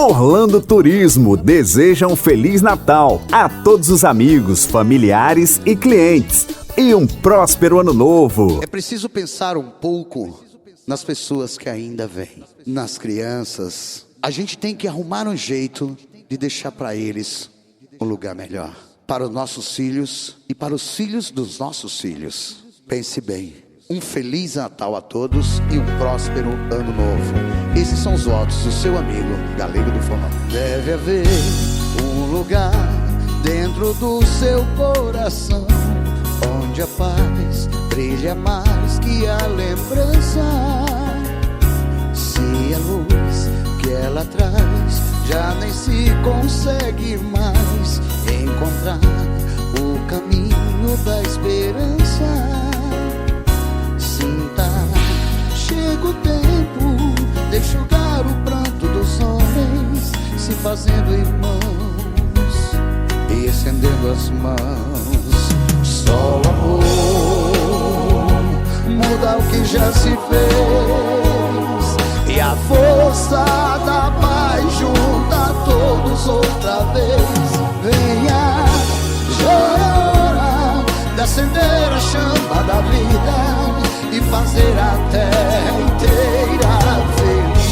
Orlando Turismo deseja um Feliz Natal a todos os amigos, familiares e clientes e um próspero Ano Novo. É preciso pensar um pouco nas pessoas que ainda vêm, nas crianças. A gente tem que arrumar um jeito de deixar para eles um lugar melhor. Para os nossos filhos e para os filhos dos nossos filhos. Pense bem. Um Feliz Natal a todos e um próspero Ano Novo. Esses são os votos do seu amigo Galego do Forró. Deve haver um lugar dentro do seu coração, onde a paz brilha mais que a lembrança. Se a luz que ela traz já nem se consegue mais encontrar o caminho da esperança, sinta, chega o tempo de enxugar o pranto dos homens, se fazendo irmãos e estendendo as mãos. Só o amor muda o que já se fez, e a força da paz junta a todos outra vez. Venha, já é hora de acender a chama da vida e fazer a terra inteira feliz.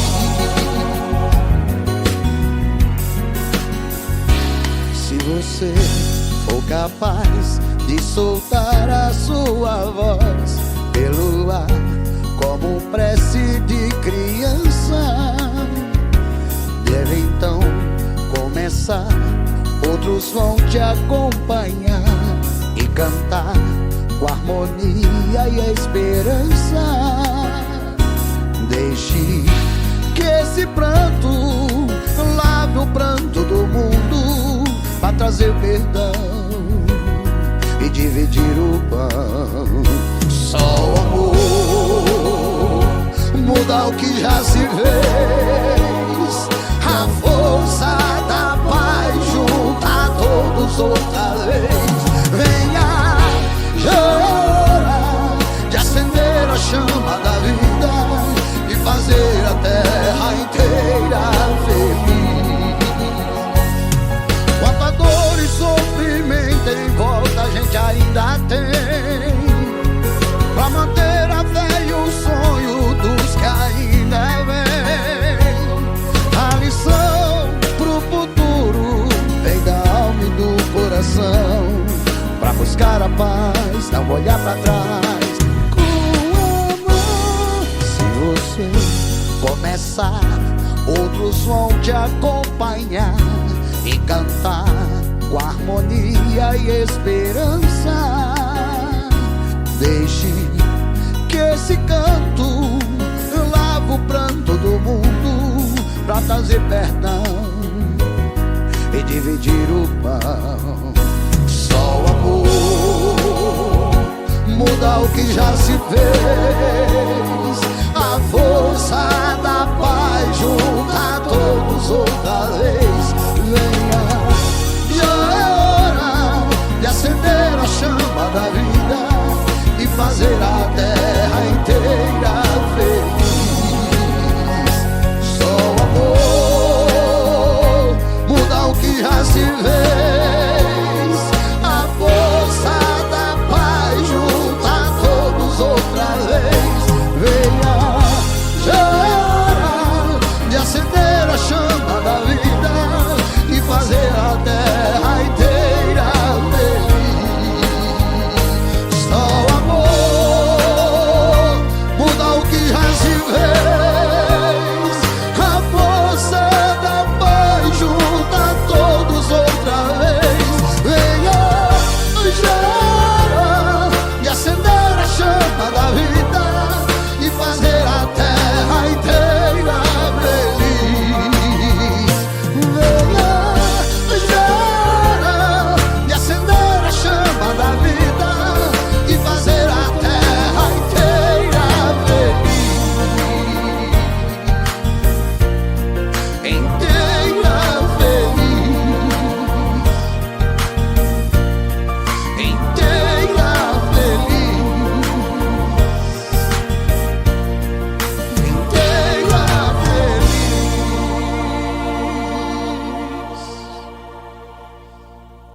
Se você for capaz de soltar a sua voz pelo ar como prece de criança, deve então começar. Outros vão te acompanhar e cantar com a harmonia e a esperança. Deixe que esse pranto lave o pranto do mundo, para trazer perdão e dividir o pão. Só o amor muda o que já se fez, a força da paz junta a todos outra vez. Venha, já é hora de acender a chama da vida e fazer a terra inteira feliz. Quanta dor e sofrimento em volta a gente ainda tem, pra manter a fé e o sonho dos que ainda vem. A lição pro futuro vem da alma e do coração, pra buscar a paz, não olhar pra trás. Com amor, se você começar, outros vão te acompanhar e cantar com harmonia e esperança. Deixe que esse canto lave o pranto do mundo, pra trazer perdão e dividir o pão. Só o amor muda o que já se fez, a força da paz junta a todos outra vez.